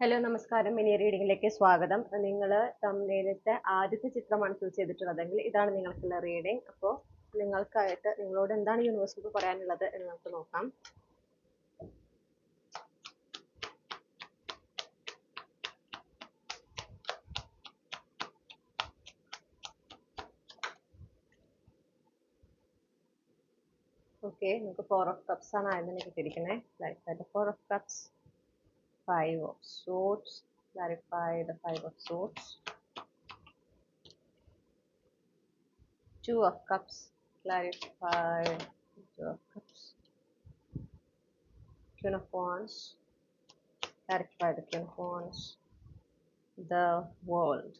Hello നമസ്കാരം mini റീഡിങ്ങിലേക്ക് സ്വാഗതം. നിങ്ങൾ തമ്മിലത്തെ ആദ്യത്തെ ചിത്രമാണ് ചൂസ് ചെയ്തിട്ടുള്ളതെങ്കിൽ ഇതാണ് നിങ്ങൾക്കുള്ള റീഡിംഗ്. അപ്പോൾ നിങ്ങൾക്കായിട്ട് നിങ്ങളോട് എന്താണ് യൂണിവേഴ്സിറ്റി പറയാനുള്ളത് എന്ന് നമുക്ക് നോക്കാം. ഓക്കെ, നമുക്ക് 4 of Cups ആണ് ആദ്യം കിട്ടിയിരിക്കുന്നത്. Clarify the 4 of Cups, 5 of Swords, clarify the 5 of Swords, 2 of Cups, clarify the 2 of Cups, Queen of Wands, clarify the Queen of Wands, the World.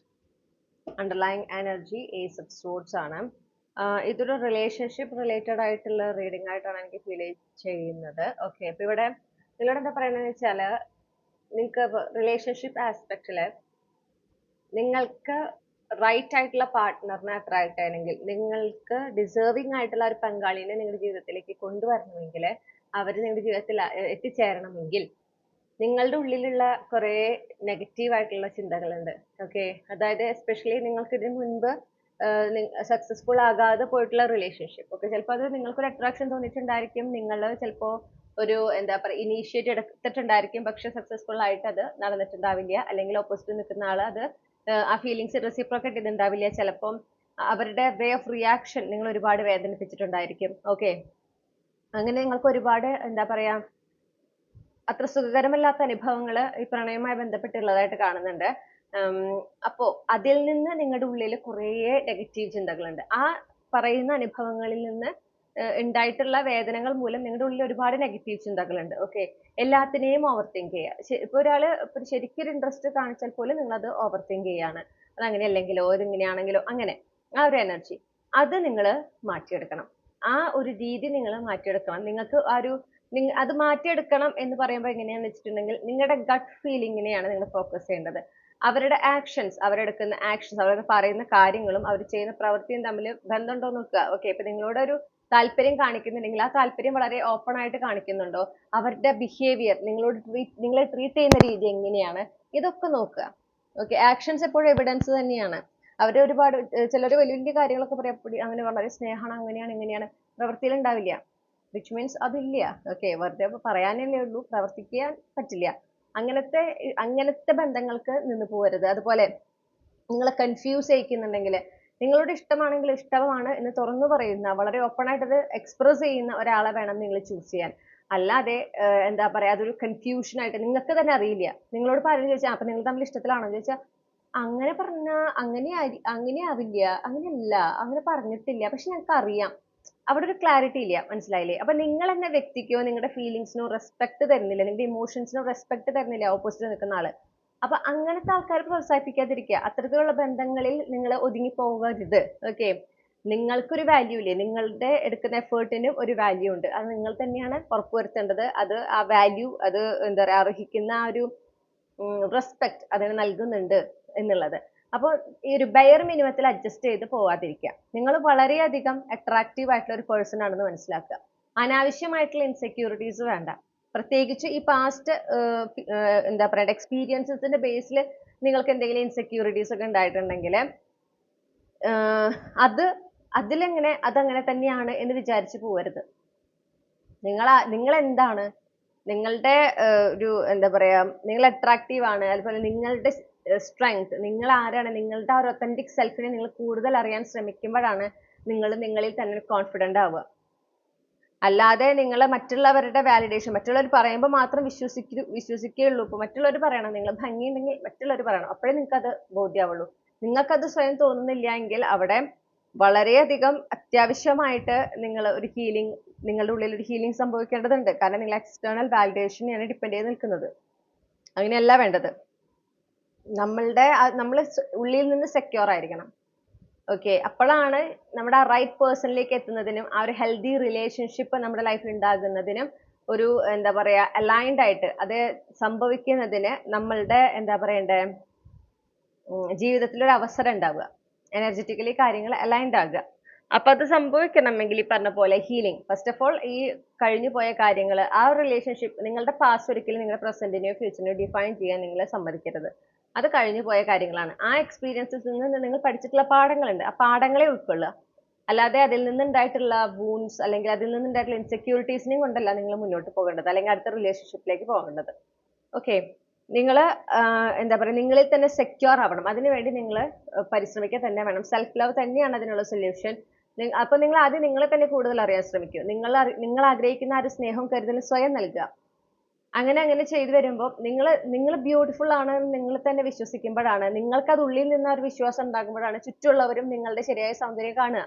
Underlying energy Ace of Swords ആണ്. ഇതൊരു relationship related ആയിട്ടുള്ള reading ആയിട്ടാണ് എനിക്ക് feel ചെയ്യുന്നത്. Okay, അപ്പൊ ഇവിടെ നിങ്ങളോട് എന്താ പറയുന്നത് വെച്ചാൽ നിങ്ങൾക്ക് റിലേഷൻഷിപ്പ് ആസ്പെക്റ്റില് നിങ്ങൾക്ക് റൈറ്റ് ആയിട്ടുള്ള പാർട്ട്ണറിനെ അട്രാക്ട് ചെയ്യണമെങ്കിൽ, നിങ്ങൾക്ക് ഡിസേർവിംഗ് ആയിട്ടുള്ള ഒരു പങ്കാളിനെ നിങ്ങളുടെ ജീവിതത്തിലേക്ക് കൊണ്ടുവരണമെങ്കിൽ, അവർ നിങ്ങളുടെ ജീവിതത്തിൽ എത്തിച്ചേരണമെങ്കിൽ നിങ്ങളുടെ ഉള്ളിലുള്ള കുറെ നെഗറ്റീവ് ആയിട്ടുള്ള ചിന്തകളുണ്ട്. ഓക്കെ, അതായത് എസ്പെഷ്യലി നിങ്ങൾക്ക് ഇതിനു മുൻപ് സക്സസ്ഫുൾ ആകാതെ പോയിട്ടുള്ള റിലേഷൻഷിപ്പ്. ഓക്കെ, ചിലപ്പോൾ അത് നിങ്ങൾക്കൊരു അട്രാക്ഷൻ തോന്നിയിട്ടുണ്ടായിരിക്കും, നിങ്ങൾ ചിലപ്പോൾ ഒരു എന്താ പറയുക ഇനീഷ്യേറ്റ് എടുത്തിട്ടുണ്ടായിരിക്കും, പക്ഷെ സക്സസ്ഫുൾ ആയിട്ട് അത് നടന്നിട്ടുണ്ടാവില്ല. അല്ലെങ്കിൽ ഓപ്പോസിറ്റ് നിൽക്കുന്ന ആൾ അത് ആ ഫീലിങ്സ് റെസിപ്രോക്കേറ്റ് ചെയ്തിട്ടുണ്ടാവില്ല. ചിലപ്പം അവരുടെ വേ ഓഫ് റിയാക്ഷൻ നിങ്ങൾ ഒരുപാട് വേദനിപ്പിച്ചിട്ടുണ്ടായിരിക്കും. ഓക്കെ, അങ്ങനെ നിങ്ങൾക്ക് ഒരുപാട് എന്താ പറയാ അത്ര സുഖകരമല്ലാത്ത അനുഭവങ്ങൾ ഈ പ്രണയവുമായി ബന്ധപ്പെട്ടുള്ളതായിട്ട് കാണുന്നുണ്ട്. അപ്പോ അതിൽ നിന്ന് നിങ്ങളുടെ ഉള്ളിൽ കുറേ നെഗറ്റീവ് ചിന്തകളുണ്ട്. ആ പറയുന്ന അനുഭവങ്ങളിൽ നിന്ന് ഉണ്ടായിട്ടുള്ള വേദനകൾ മൂലം നിങ്ങളുടെ ഉള്ളിൽ ഒരുപാട് നെഗറ്റീവ് ചിന്തകളുണ്ട്. ഓക്കെ, എല്ലാത്തിനെയും ഓവർ തിങ്ക് ചെയ്യുക. ഇപ്പൊ ഒരാള് ശരിക്കൊരു ഇൻട്രസ്റ്റ് കാണിച്ചാൽ പോലും നിങ്ങൾ അത് ഓവർ തിങ്ക് ചെയ്യാണ്. അത് അങ്ങനെയല്ലെങ്കിലോ ഇതിങ്ങനെയാണെങ്കിലോ അങ്ങനെ ആ ഒരു എനർജി അത് നിങ്ങൾ മാറ്റിയെടുക്കണം. ആ ഒരു രീതി നിങ്ങൾ മാറ്റിയെടുക്കണം. നിങ്ങൾക്ക് ആ ഒരു അത് മാറ്റിയെടുക്കണം എന്ന് പറയുമ്പോൾ എങ്ങനെയാന്ന് വെച്ചിട്ടുണ്ടെങ്കിൽ നിങ്ങളുടെ ഗട്ട് ഫീലിങ്ങിനെയാണ് നിങ്ങൾ ഫോക്കസ് ചെയ്യേണ്ടത്. അവരുടെ ആക്ഷൻസ്, അവരെടുക്കുന്ന ആക്ഷൻസ്, അവർ പറയുന്ന കാര്യങ്ങളും അവർ ചെയ്യുന്ന പ്രവൃത്തിയും തമ്മിൽ ബന്ധമുണ്ടോ നോക്കുക. ഓക്കെ, ഇപ്പൊ നിങ്ങളോട് ഒരു താല്പര്യം കാണിക്കുന്നുണ്ടെങ്കിൽ ആ താല്പര്യം വളരെ ഓപ്പൺ ആയിട്ട് കാണിക്കുന്നുണ്ടോ, അവരുടെ ബിഹേവിയർ, നിങ്ങളെ ട്രീറ്റ് ചെയ്യുന്ന രീതി എങ്ങനെയാണ്, ഇതൊക്കെ നോക്കുക. ഓക്കെ, ആക്ഷൻസ് എപ്പോഴും എവിഡൻസ് തന്നെയാണ്. അവര് ഒരുപാട് ചിലർ വലിയ വലിയ കാര്യങ്ങളൊക്കെ പറയാം, അങ്ങനെ വളരെ സ്നേഹമാണ്, അങ്ങനെയാണ് ഇങ്ങനെയാണ്, പ്രവൃത്തിയിൽ ഉണ്ടാവില്ല. വിച്ച് മീൻസ് അതില്ല. ഓക്കെ, വെറുതെ പറയാനല്ലേ ഉള്ളൂ, പ്രവർത്തിക്കാൻ പറ്റില്ല. അങ്ങനത്തെ ബന്ധങ്ങൾക്ക് നിന്ന് പോകരുത്. അതുപോലെ നിങ്ങളെ കൺഫ്യൂസ് ചെയ്യിക്കുന്നുണ്ടെങ്കിൽ, നിങ്ങളോട് ഇഷ്ടമാണെങ്കിൽ ഇഷ്ടമാണ് എന്ന് തുറന്നു പറയുന്ന, വളരെ ഓപ്പൺ ആയിട്ട് അത് എക്സ്പ്രസ് ചെയ്യുന്ന ഒരാളെ വേണം നിങ്ങൾ ചൂസ് ചെയ്യാൻ. അല്ലാതെ എന്താ പറയാ അതൊരു കൺഫ്യൂഷൻ ആയിട്ട് നിങ്ങൾക്ക് തന്നെ അറിയില്ല. നിങ്ങളോട് പലരും ചോദിച്ചാൽ അപ്പൊ നിങ്ങൾ തമ്മിൽ ഇഷ്ടത്തിലാണോ ചോദിച്ചാൽ, അങ്ങനെ പറഞ്ഞ അങ്ങനെ ആവില്ല, അങ്ങനെയല്ല, അങ്ങനെ പറഞ്ഞിട്ടില്ല, പക്ഷെ ഞങ്ങൾക്ക് അറിയാം. അവിടെ ഒരു ക്ലാരിറ്റി ഇല്ല. മനസ്സിലായില്ലേ? അപ്പൊ നിങ്ങൾ എന്ന വ്യക്തിക്കോ നിങ്ങളുടെ ഫീലിങ്സിനോ റെസ്പെക്ട് തരുന്നില്ല, നിങ്ങളുടെ ഇമോഷൻസിനോ റെസ്പെക്ട് തരുന്നില്ല ഓപ്പോസിറ്റ് നിൽക്കുന്ന ആള്. അപ്പൊ അങ്ങനത്തെ ആൾക്കാരെ പ്രോത്സാഹിപ്പിക്കാതിരിക്കുക. അത്തരത്തിലുള്ള ബന്ധങ്ങളിൽ നിങ്ങൾ ഒതുങ്ങി പോകരുത്. ഓക്കെ, നിങ്ങൾക്കൊരു വാല്യൂ ഇല്ലേ, നിങ്ങളുടെ എടുക്കുന്ന എഫേർട്ടിനും ഒരു വാല്യൂ ഉണ്ട്. അത് നിങ്ങൾ തന്നെയാണ് ഉറപ്പുവരുത്തേണ്ടത്. അത് ആ വാല്യൂ, അത് എന്താ പറയാ അർഹിക്കുന്ന ആ ഒരു റെസ്പെക്ട് അതിന് നൽകുന്നുണ്ട് എന്നുള്ളത്. അപ്പോൾ ഈ ഒരു ബെയർ മിനിമത്തിൽ അഡ്ജസ്റ്റ് ചെയ്ത് പോവാതിരിക്കുക. നിങ്ങൾ വളരെയധികം അട്രാക്റ്റീവ് ആയിട്ടുള്ള ഒരു പേഴ്സൺ ആണെന്ന് മനസ്സിലാക്കുക. അനാവശ്യമായിട്ടുള്ള ഇൻസെക്യൂരിറ്റീസ് വേണ്ട. പ്രത്യേകിച്ച് ഈ പാസ്റ്റ് എന്താ പറയുക എക്സ്പീരിയൻസസിന്റെ ബേസിൽ നിങ്ങൾക്ക് എന്തെങ്കിലും ഇൻസെക്യൂരിറ്റീസ് ഒക്കെ ഉണ്ടായിട്ടുണ്ടെങ്കിൽ അതങ്ങനെ തന്നെയാണ് എന്ന് വിചാരിച്ചു പോകരുത്. നിങ്ങൾ എന്താണ്, നിങ്ങളുടെ ഒരു എന്താ പറയാ നിങ്ങൾ അട്രാക്റ്റീവ് ആണ്, അതുപോലെ നിങ്ങളുടെ സ്ട്രെങ്ത്, നിങ്ങൾ ആരാണ്, നിങ്ങളുടെ ആ ഒരു ഒത്തന്റിക് സെൽഫിനെ നിങ്ങൾ കൂടുതൽ അറിയാൻ ശ്രമിക്കുമ്പോഴാണ് നിങ്ങൾ നിങ്ങളിൽ തന്നെ കോൺഫിഡന്റ് ആവുക. അല്ലാതെ നിങ്ങൾ മറ്റുള്ളവരുടെ വാലിഡേഷൻ, മറ്റുള്ളവർ പറയുമ്പോൾ മാത്രം വിശ്വസിക്കുകയുള്ളൂ. ഇപ്പൊ മറ്റുള്ളവർ പറയണം, നിങ്ങൾ ഭംഗിയുണ്ടെങ്കിൽ മറ്റുള്ളവർ പറയണം, അപ്പോഴേ നിങ്ങൾക്ക് അത് ബോധ്യമാവുള്ളൂ. നിങ്ങൾക്കത് സ്വയം തോന്നുന്നില്ല എങ്കിൽ അവിടെ വളരെയധികം അത്യാവശ്യമായിട്ട് നിങ്ങൾ ഒരു ഹീലിംഗ്, നിങ്ങളുടെ ഉള്ളിൽ ഒരു ഹീലിംഗ് സംഭവിക്കേണ്ടതുണ്ട്. കാരണം നിങ്ങൾ എക്സ്റ്റേണൽ വാലിഡേഷനെയാണ് ഡിപ്പെൻഡ് ചെയ്ത് നിൽക്കുന്നത്. അങ്ങനെയല്ല വേണ്ടത്. നമ്മൾ ഉള്ളിൽ നിന്ന് സെക്യൂർ ആയിരിക്കണം. ഓക്കെ, അപ്പോഴാണ് നമ്മുടെ ആ റൈറ്റ് പേഴ്സണിലേക്ക് എത്തുന്നതിനും ആ ഒരു ഹെൽത്തി റിലേഷൻഷിപ്പ് നമ്മുടെ ലൈഫിൽ ഉണ്ടാകുന്നതിനും ഒരു എന്താ പറയാ അലൈൻഡ് ആയിട്ട് അത് സംഭവിക്കുന്നതിന് നമ്മളുടെ എന്താ പറയണ്ടേ ജീവിതത്തിൽ ഒരു അവസരം ഉണ്ടാവുക, എനർജറ്റിക്കലി കാര്യങ്ങൾ അലൈൻഡ് ആകുക. അപ്പൊ അത് സംഭവിക്കണമെങ്കിൽ ഈ പറഞ്ഞ പോലെ ഹീലിംഗ് ഫസ്റ്റ് ഓഫ് ഓൾ ഈ കഴിഞ്ഞു പോയ കാര്യങ്ങൾ ആ ഒരു റിലേഷൻഷിപ്പ് നിങ്ങളുടെ പാസ്റ്റ് ഒരിക്കലും നിങ്ങളുടെ പ്രസന്റിനെയോ ഫ്യൂച്ചറിനെയോ ഡിഫൈൻ ചെയ്യാൻ നിങ്ങളെ സമ്മതിക്കരുത്. അത് കഴിഞ്ഞു പോയ കാര്യങ്ങളാണ്. ആ എക്സ്പീരിയൻസിൽ നിന്ന് നിങ്ങൾ പഠിച്ചിട്ടുള്ള പാഠങ്ങളുണ്ട്, ആ പാഠങ്ങളെ ഉൾക്കൊള്ളുക. അല്ലാതെ അതിൽ നിന്നുണ്ടായിട്ടുള്ള വൂൺസ് അല്ലെങ്കിൽ അതിൽ നിന്നുണ്ടായിട്ടുള്ള ഇൻസെക്യൂരിറ്റീസിനെയും കൊണ്ടല്ല നിങ്ങൾ മുന്നോട്ട് പോകേണ്ടത് അല്ലെങ്കിൽ അടുത്ത റിലേഷൻഷിപ്പിലേക്ക് പോകേണ്ടത്. ഓക്കെ, നിങ്ങൾ എന്താ പറയുക, നിങ്ങളിൽ തന്നെ സെക്യൂർ ആവണം. അതിനുവേണ്ടി നിങ്ങൾ പരിശ്രമിക്കുക തന്നെ വേണം. സെൽഫ് ലവ് തന്നെയാണ് അതിനുള്ള സൊല്യൂഷൻ. അപ്പൊ നിങ്ങൾ ആദ്യം നിങ്ങളെ തന്നെ കൂടുതൽ അറിയാൻ ശ്രമിക്കുക. നിങ്ങൾ ആഗ്രഹിക്കുന്ന ആ ഒരു സ്നേഹവും കരുതലും സ്വയം നൽകുക. അങ്ങനെ ചെയ്തു വരുമ്പോൾ നിങ്ങൾ ബ്യൂട്ടിഫുൾ ആണ് നിങ്ങൾ തന്നെ വിശ്വസിക്കുമ്പോഴാണ്, നിങ്ങൾക്ക് അത് ഉള്ളിൽ നിന്ന് ഒരു വിശ്വാസം ഉണ്ടാകുമ്പോഴാണ് ചുറ്റുമുള്ളവരും നിങ്ങളുടെ ശരിയായ സൗന്ദര്യം കാണുക.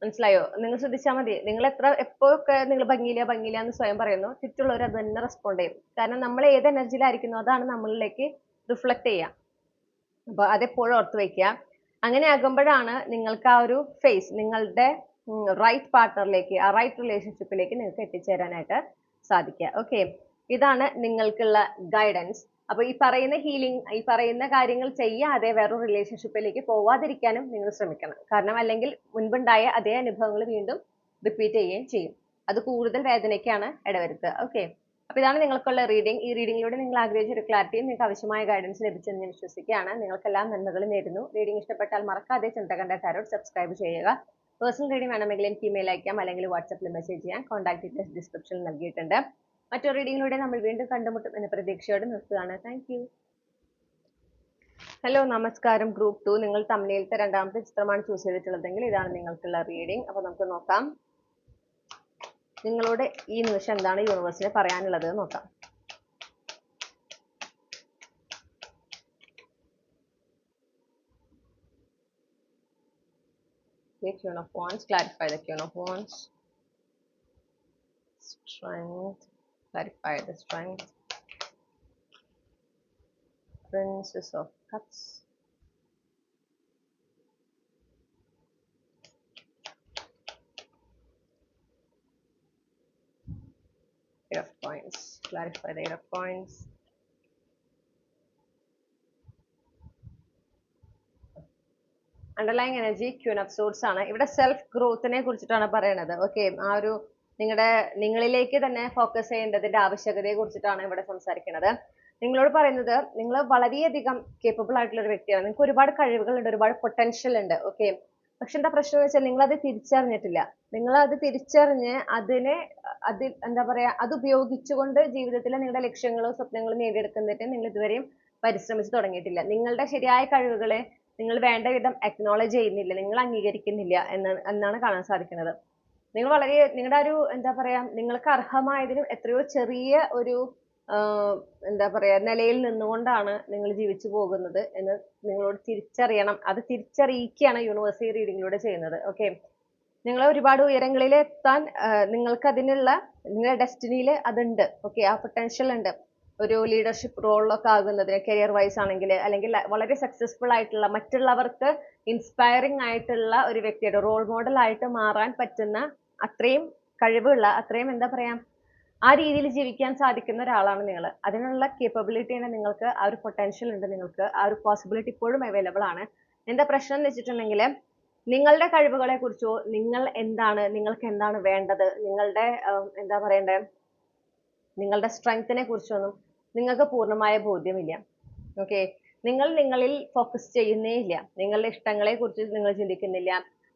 മനസ്സിലായോ? നിങ്ങൾ ശ്രദ്ധിച്ചാൽ മതി. നിങ്ങൾ എപ്പോഴൊക്കെ നിങ്ങൾ ഭംഗിയില്ല എന്ന് സ്വയം പറയുന്നു, ചുറ്റുള്ളവർ അത് തന്നെ റെസ്പോണ്ട് ചെയ്യും. കാരണം നമ്മൾ ഏത് എനർജിയിലായിരിക്കുന്നു അതാണ് നമ്മളിലേക്ക് റിഫ്ലക്ട് ചെയ്യുക. അപ്പൊ അതെപ്പോഴും ഓർത്ത് വയ്ക്കുക. അങ്ങനെ ആകുമ്പോഴാണ് നിങ്ങൾക്ക് ആ ഒരു ഫേസ്, നിങ്ങളുടെ റൈറ്റ് പാർട്ട്ണറിലേക്ക്, ആ റൈറ്റ് റിലേഷൻഷിപ്പിലേക്ക് നിങ്ങൾക്ക് എത്തിച്ചേരാനായിട്ട് സാധിക്കുക. ഓക്കെ, ഇതാണ് നിങ്ങൾക്കുള്ള ഗൈഡൻസ്. അപ്പൊ ഈ പറയുന്ന ഹീലിംഗ്, ഈ പറയുന്ന കാര്യങ്ങൾ ചെയ്യാതെ വേറൊരു റിലേഷൻഷിപ്പിലേക്ക് പോവാതിരിക്കാനും നിങ്ങൾ ശ്രമിക്കണം. കാരണം അല്ലെങ്കിൽ മുൻപുണ്ടായ അതേ അനുഭവങ്ങൾ വീണ്ടും റിപ്പീറ്റ് ചെയ്യുകയും ചെയ്യും. അത് കൂടുതൽ വേദനയ്ക്കാണ് ഇടവരുത്തുക. ഓക്കെ, അപ്പൊ ഇതാണ് നിങ്ങൾക്കുള്ള റീഡിംഗ്. ഈ റീഡിംഗിലൂടെ നിങ്ങൾ ആഗ്രഹിച്ച ഒരു ക്ലാരിറ്റിയും നിങ്ങൾക്ക് ആവശ്യമായ ഗൈഡൻസ് ലഭിച്ചെന്ന് ഞാൻ വിശ്വസിക്കുകയാണ്. നിങ്ങൾക്കെല്ലാം നന്മകളും നേരുന്നു. റീഡിംഗ് ഇഷ്ടപ്പെട്ടാൽ മറക്കാതെ ചന്ദ്രകണ്ഠ ടാരോട്ട് സബ്സ്ക്രൈബ് ചെയ്യുക. പേഴ്സണൽ റീഡിംഗ് വേണമെങ്കിൽ എനിക്ക് ഇമെയിൽ അയക്കാം, അല്ലെങ്കിൽ വാട്സാപ്പിൽ മെസ്സേജ് ചെയ്യാം. കോൺടാക്ട് ഡീറ്റെയിൽസ് ഡിസ്ക്രിപ്ഷനിൽ നൽകിയിട്ടുണ്ട്. മറ്റൊരു റീഡിങ്ങിലൂടെ നമ്മൾ വീണ്ടും കണ്ടുമുട്ടും എന്ന പ്രതീക്ഷയോടെ നിർത്തുകയാണ്. Thank you. ഹലോ, നമസ്കാരം. ഗ്രൂപ്പ് 2 നിങ്ങൾ തമ്മിലത്തെ രണ്ടാമത്തെ ചിത്രമാണ് ചൂസ് ചെയ്തിട്ടുള്ളതെങ്കിൽ ഇതാണ് നിങ്ങൾക്കുള്ള റീഡിംഗ്. അപ്പൊ നമുക്ക് നോക്കാം നിങ്ങളോട് ഈ നിമിഷം എന്താണ് യൂണിവേഴ്സിന് പറയാനുള്ളത് നോക്കാം. Queen of Wands, clarify the Queen of Wands. Strength, clarify the strength. Princess of Cups. Eight of Coins, clarify the Eight of Coins. Underlying energy queen of swords ആണ്. ഇവിടെ സെൽഫ് ഗ്രോത്തിനെ കുറിച്ചിട്ടാണ് പറയുന്നത്. ഓക്കെ, ആ ഒരു നിങ്ങളിലേക്ക് തന്നെ ഫോക്കസ് ചെയ്യേണ്ടതിന്റെ ആവശ്യകതയെ കുറിച്ചിട്ടാണ് ഇവിടെ സംസാരിക്കുന്നത്. നിങ്ങളോട് പറയുന്നത് നിങ്ങൾ വളരെയധികം കേപ്പബിൾ ആയിട്ടുള്ള ഒരു വ്യക്തിയാണ്. നിങ്ങൾക്ക് ഒരുപാട് കഴിവുകളുണ്ട്, ഒരുപാട് പൊട്ടൻഷ്യൽ ഉണ്ട്. ഓക്കെ, പക്ഷെ എന്താ പ്രശ്നം എന്ന് വെച്ചാൽ നിങ്ങൾ അത് തിരിച്ചറിഞ്ഞിട്ടില്ല. നിങ്ങൾ അത് തിരിച്ചറിഞ്ഞ് എന്താ പറയാ, അത് ഉപയോഗിച്ചുകൊണ്ട് ജീവിതത്തിലെ നിങ്ങളുടെ ലക്ഷ്യങ്ങളും സ്വപ്നങ്ങളും നേടിയെടുക്കുന്നതിന് നിങ്ങൾ ഇതുവരെയും പരിശ്രമിച്ചു തുടങ്ങിയിട്ടില്ല. നിങ്ങളുടെ ശരിയായ കഴിവുകളെ നിങ്ങൾ വേണ്ട വിധം അക്നോളജ് ചെയ്യുന്നില്ല, നിങ്ങൾ അംഗീകരിക്കുന്നില്ല എന്നാണ് കാണാൻ സാധിക്കുന്നത്. നിങ്ങൾ നിങ്ങളുടെ ഒരു എന്താ പറയാ, നിങ്ങൾക്ക് അർഹമായതിനും എത്രയോ ചെറിയ ഒരു എന്താ പറയാ നിലയിൽ നിന്നുകൊണ്ടാണ് നിങ്ങൾ ജീവിച്ചു പോകുന്നത് എന്ന് നിങ്ങളോട് തിരിച്ചറിയണം. അത് തിരിച്ചറിയിക്കുകയാണ് യൂണിവേഴ്സിറ്റി റീഡിങ്ങിലൂടെ ചെയ്യുന്നത്. ഓക്കെ, നിങ്ങൾ ഒരുപാട് ഉയരങ്ങളിൽ എത്താൻ നിങ്ങൾക്ക് അതിനുള്ള നിങ്ങളുടെ ഡെസ്റ്റിനിയിൽ അതുണ്ട്. ഓക്കെ, ആ പൊട്ടൻഷ്യൽ ഉണ്ട്. ഒരു ലീഡർഷിപ്പ് റോളിലൊക്കെ ആകുന്നതിന്, കരിയർ വൈസ് ആണെങ്കിൽ, അല്ലെങ്കിൽ വളരെ സക്സസ്ഫുൾ ആയിട്ടുള്ള മറ്റുള്ളവർക്ക് ഇൻസ്പയറിംഗ് ആയിട്ടുള്ള ഒരു വ്യക്തിയുടെ റോൾ മോഡൽ ആയിട്ട് മാറാൻ പറ്റുന്ന അത്രയും കഴിവുള്ള, അത്രയും എന്താ പറയാ, ആ രീതിയിൽ ജീവിക്കാൻ സാധിക്കുന്ന ഒരാളാണ് നിങ്ങൾ. അതിനുള്ള കേപ്പബിലിറ്റി തന്നെ നിങ്ങൾക്ക്, ആ ഒരു പൊട്ടൻഷ്യൽ ഉണ്ട് നിങ്ങൾക്ക്, ആ ഒരു പോസിബിലിറ്റി ഇപ്പോഴും അവൈലബിൾ ആണ്. എന്താ പ്രശ്നം എന്ന് വെച്ചിട്ടുണ്ടെങ്കിൽ നിങ്ങളുടെ കഴിവുകളെ കുറിച്ചോ നിങ്ങൾക്ക് എന്താണ് വേണ്ടത്, നിങ്ങളുടെ എന്താ പറയണ്ടേ, നിങ്ങളുടെ സ്ട്രെങ്ത്തിനെ കുറിച്ചൊന്നും നിങ്ങൾക്ക് പൂർണ്ണമായ ബോധ്യമില്ല. ഓക്കെ, നിങ്ങൾ നിങ്ങളിൽ ഫോക്കസ് ചെയ്യുന്നേ ഇല്ല. നിങ്ങളുടെ ഇഷ്ടങ്ങളെ കുറിച്ച് നിങ്ങൾ ചിന്തിക്കുന്നില്ല.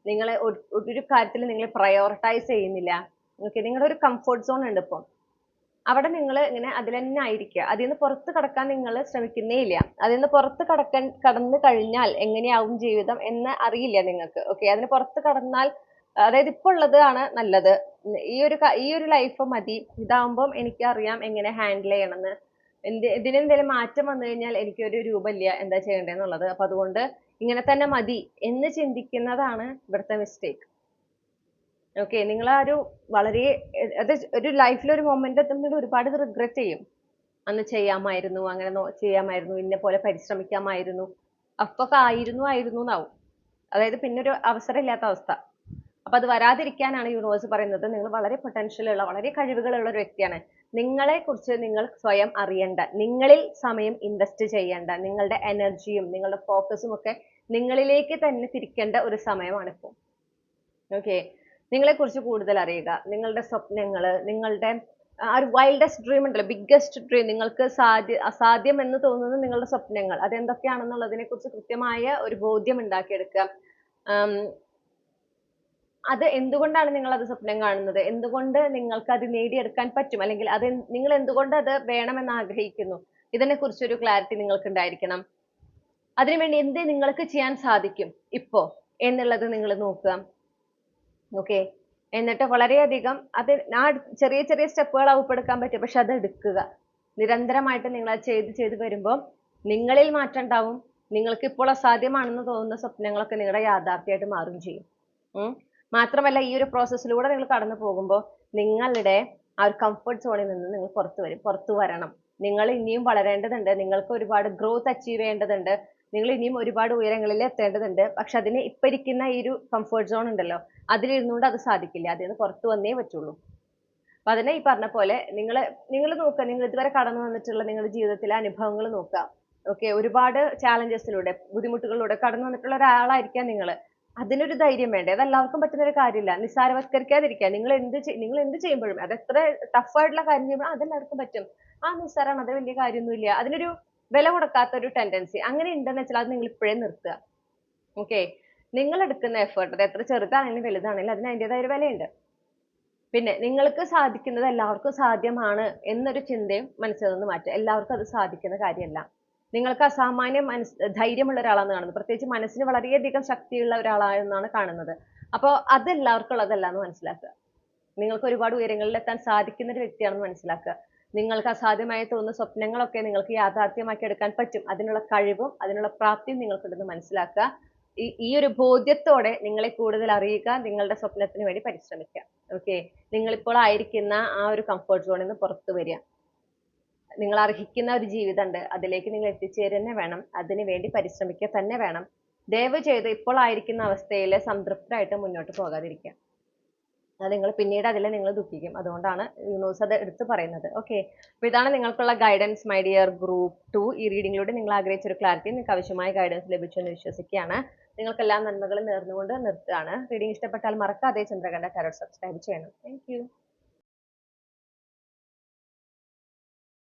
നിങ്ങൾ ഒരു കാര്യത്തിൽ നിങ്ങൾ പ്രയോറിറ്റൈസ് ചെയ്യുന്നില്ല. ഓക്കെ, നിങ്ങളുടെ ഒരു കംഫർട്ട് സോൺ ഉണ്ട് ഇപ്പോൾ. അവിടെ നിങ്ങൾ ഇങ്ങനെ അതിൽ തന്നെ ആയിരിക്കുക. അതിൽ നിന്ന് പുറത്ത് കടക്കാൻ നിങ്ങൾ ശ്രമിക്കുന്നേ ഇല്ല. അതിൽ നിന്ന് പുറത്ത് കടന്നു കഴിഞ്ഞാൽ എങ്ങനെയാവും ജീവിതം എന്ന് അറിയില്ല നിങ്ങൾക്ക്. ഓക്കെ, അതിന് പുറത്ത് കടന്നാൽ, അതായത് ഇപ്പോൾ ഉള്ളതാണ് നല്ലത്, ഈ ഒരു ലൈഫ് മതി, ഇതാവുമ്പം എനിക്കറിയാം എങ്ങനെ ഹാൻഡിൽ ചെയ്യണമെന്ന്, ഇതിനെന്തെങ്കിലും മാറ്റം വന്നു കഴിഞ്ഞാൽ എനിക്കൊരു രൂപമില്ല എന്താ ചെയ്യേണ്ടതെന്നുള്ളത്. അപ്പൊ അതുകൊണ്ട് ഇങ്ങനെ തന്നെ മതി എന്ന് ചിന്തിക്കുന്നതാണ് ഇവിടുത്തെ മിസ്റ്റേക്ക്. ഓക്കെ, നിങ്ങൾ ആ ഒരു ഒരു ലൈഫിൽ ഒരു മൊമെന്റ് എത്തുമ്പോൾ ഒരുപാട് റിഗ്രറ്റ് ചെയ്യും. അന്ന് ചെയ്യാമായിരുന്നു, അങ്ങനെ ചെയ്യാമായിരുന്നു, ഇന്ന പോലെ പരിശ്രമിക്കാമായിരുന്നു, അപ്പൊ ആയിരുന്നു എന്നാവും. അതായത് പിന്നൊരു അവസരം ഇല്ലാത്ത അവസ്ഥ. അപ്പൊ അത് വരാതിരിക്കാനാണ് യൂണിവേഴ്സ് പറയുന്നത് നിങ്ങൾ വളരെ പൊട്ടൻഷ്യൽ ഉള്ള, വളരെ കഴിവുകളുള്ള ഒരു വ്യക്തിയാണ്. നിങ്ങളെ കുറിച്ച് നിങ്ങൾ സ്വയം അറിയേണ്ട, നിങ്ങളിൽ സമയം ഇൻവെസ്റ്റ് ചെയ്യേണ്ട, നിങ്ങളുടെ എനർജിയും നിങ്ങളുടെ ഫോക്കസും ഒക്കെ നിങ്ങളിലേക്ക് തന്നെ തിരിക്കേണ്ട ഒരു സമയമാണ് ഇപ്പോൾ. ഓക്കെ, നിങ്ങളെക്കുറിച്ച് കൂടുതൽ അറിയുക, നിങ്ങളുടെ സ്വപ്നങ്ങൾ, നിങ്ങളുടെ ആ ഒരു വൈൽഡസ്റ്റ് ഡ്രീം ഉണ്ടല്ലോ, ബിഗ്ഗസ്റ്റ് ഡ്രീം, നിങ്ങൾക്ക് അസാധ്യം എന്ന് തോന്നുന്ന നിങ്ങളുടെ സ്വപ്നങ്ങൾ അതെന്തൊക്കെയാണെന്നുള്ളതിനെ കുറിച്ച് കൃത്യമായ ഒരു ബോധ്യം ഉണ്ടാക്കിയെടുക്കുക. ആം, അത് എന്തുകൊണ്ടാണ് നിങ്ങൾ അത് സ്വപ്നം കാണുന്നത്, എന്തുകൊണ്ട് നിങ്ങൾക്ക് അത് നേടിയെടുക്കാൻ പറ്റും, അല്ലെങ്കിൽ അത് നിങ്ങൾ എന്തുകൊണ്ട് അത് വേണമെന്ന് ആഗ്രഹിക്കുന്നു, ഇതിനെക്കുറിച്ചൊരു ക്ലാരിറ്റി നിങ്ങൾക്ക് ഉണ്ടായിരിക്കണം. അതിനുവേണ്ടി എന്ത് നിങ്ങൾക്ക് ചെയ്യാൻ സാധിക്കും ഇപ്പോ എന്നുള്ളത് നിങ്ങൾ നോക്കുക. ഓക്കെ, എന്നിട്ട് വളരെയധികം അത് ആ ചെറിയ ചെറിയ സ്റ്റെപ്പുകളാവും ഇപ്പൊ എടുക്കാൻ പറ്റും, പക്ഷെ അത് എടുക്കുക. നിരന്തരമായിട്ട് നിങ്ങൾ അത് ചെയ്ത് ചെയ്ത് വരുമ്പോൾ നിങ്ങളിൽ മാറ്റം ഉണ്ടാവും. നിങ്ങൾക്ക് ഇപ്പോൾ അസാധ്യമാണെന്ന് തോന്നുന്ന സ്വപ്നങ്ങളൊക്കെ നിങ്ങളുടെ യാഥാർത്ഥ്യമായിട്ട് മാറും ചെയ്യും. മാത്രമല്ല, ഈ ഒരു പ്രോസസ്സിലൂടെ നിങ്ങൾ കടന്നു പോകുമ്പോൾ നിങ്ങളുടെ ആ ഒരു കംഫർട്ട് സോണിൽ നിന്ന് നിങ്ങൾ പുറത്തു വരണം. നിങ്ങൾ ഇനിയും വളരേണ്ടതുണ്ട്, നിങ്ങൾക്ക് ഒരുപാട് ഗ്രോത്ത് അച്ചീവ് ചെയ്യേണ്ടതുണ്ട്, നിങ്ങൾ ഇനിയും ഒരുപാട് ഉയരങ്ങളിൽ എത്തേണ്ടതുണ്ട്. പക്ഷെ അതിന് ഇപ്പൊ ഇരിക്കുന്ന ഈ ഒരു കംഫർട്ട് സോൺ ഉണ്ടല്ലോ, അതിലിരുന്നുകൊണ്ട് അത് സാധിക്കില്ല, അതിൽ നിന്ന് പുറത്തു വന്നേ പറ്റുള്ളൂ. അപ്പൊ അതിനെ ഈ പറഞ്ഞ പോലെ നിങ്ങൾ നോക്കുക, നിങ്ങൾ ഇതുവരെ കടന്നു വന്നിട്ടുള്ള നിങ്ങളുടെ ജീവിതത്തിലെ അനുഭവങ്ങൾ നോക്കുക. ഓക്കെ, ഒരുപാട് ചാലഞ്ചസിലൂടെ, ബുദ്ധിമുട്ടുകളിലൂടെ കടന്നു വന്നിട്ടുള്ള ഒരാളായിരിക്കാം നിങ്ങൾ. അതിനൊരു ധൈര്യം വേണ്ടേ? അത് എല്ലാവർക്കും പറ്റുന്ന ഒരു കാര്യമില്ല. നിസ്സാരവത്കരിക്കാതിരിക്കുക. നിങ്ങൾ എന്ത് ചെയ്യുമ്പോഴും, അത് എത്ര ടഫായിട്ടുള്ള കാര്യം ചെയ്യുമ്പോഴും അതെല്ലാവർക്കും പറ്റും. നിസ്സാരമാണ്, അത് വലിയ കാര്യമൊന്നുമില്ല, അതിനൊരു വില കൊടുക്കാത്ത ഒരു ടെൻഡൻസി അങ്ങനെ ഉണ്ടെന്ന് വെച്ചാൽ അത് നിങ്ങൾ ഇപ്പോഴേ നിർത്തുക. ഓക്കെ, നിങ്ങൾ എടുക്കുന്ന എഫേർട്ട് അത് എത്ര ചെറുതാണെങ്കിലും വലുതാണെങ്കിലും അതിന് അതിൻ്റെതായ ഒരു വിലയുണ്ട്. പിന്നെ നിങ്ങൾക്ക് സാധിക്കുന്നത് എല്ലാവർക്കും സാധ്യമാണ് എന്നൊരു ചിന്തയും മനസ്സിൽ നിന്ന് മാറ്റുക. എല്ലാവർക്കും അത് സാധിക്കുന്ന കാര്യമല്ല. നിങ്ങൾക്ക് അസാമാന്യ ധൈര്യമുള്ള ഒരാളാണ് കാണുന്നത്, പ്രത്യേകിച്ച് മനസ്സിന് വളരെയധികം ശക്തിയുള്ള ഒരാളാണെന്നാണ് കാണുന്നത്. അപ്പോൾ അത് എല്ലാവർക്കും ഉള്ളതല്ല എന്ന് മനസ്സിലാക്കുക. നിങ്ങൾക്ക് ഒരുപാട് ഉയരങ്ങളിൽ എത്താൻ സാധിക്കുന്ന ഒരു വ്യക്തിയാണെന്ന് മനസ്സിലാക്കുക. നിങ്ങൾക്ക് അസാധ്യമായി തോന്നുന്ന സ്വപ്നങ്ങളൊക്കെ നിങ്ങൾക്ക് യാഥാർത്ഥ്യമാക്കി എടുക്കാൻ പറ്റും. അതിനുള്ള കഴിവും അതിനുള്ള പ്രാപ്തിയും നിങ്ങൾക്കുണ്ടെന്ന് മനസ്സിലാക്കുക. ഈ ഒരു ബോധ്യത്തോടെ നിങ്ങളെ കൂടുതൽ അറിയുക, നിങ്ങളുടെ സ്വപ്നത്തിന് വേണ്ടി പരിശ്രമിക്കുക. ഓക്കെ, നിങ്ങളിപ്പോൾ ആയിരിക്കുന്ന ആ ഒരു കംഫർട്ട് സോണിൽ നിന്ന് പുറത്തു വരിക. നിങ്ങൾ അർഹിക്കുന്ന ഒരു ജീവിതം ഉണ്ട്, അതിലേക്ക് നിങ്ങൾ എത്തിച്ചേരുക തന്നെ വേണം, അതിനു വേണ്ടി പരിശ്രമിക്കുക തന്നെ വേണം. ദയവ് ചെയ്ത് ഇപ്പോൾ ആയിരിക്കുന്ന അവസ്ഥയിൽ സംതൃപ്തരായിട്ട് മുന്നോട്ട് പോകാതിരിക്കുക. അത് നിങ്ങൾ പിന്നീട് അതിൽ നിങ്ങൾ ദുഃഖിക്കും. അതുകൊണ്ടാണ് യൂണിവേഴ്സ് അത് എടുത്ത് പറയുന്നത്. ഓക്കെ, അപ്പോൾ ഇതാണ് നിങ്ങൾക്കുള്ള ഗൈഡൻസ് മൈ ഡിയർ ഗ്രൂപ്പ് 2. ഈ റീഡിങ്ങിലൂടെ നിങ്ങൾ ആഗ്രഹിച്ച ഒരു ക്ലാരിറ്റി, നിങ്ങൾക്ക് ആവശ്യമായ ഗൈഡൻസ് ലഭിച്ചു എന്ന് വിശ്വസിക്കുകയാണ്. നിങ്ങൾക്കെല്ലാം നന്മകളും നേർന്നുകൊണ്ട് നിർത്തുകയാണ്. റീഡിംഗ് ഇഷ്ടപ്പെട്ടാൽ മറക്കാതെ ചന്ദ്രകണ്ഠ ടാരോട്ട് സബ്സ്ക്രൈബ് ചെയ്യണം. Thank you.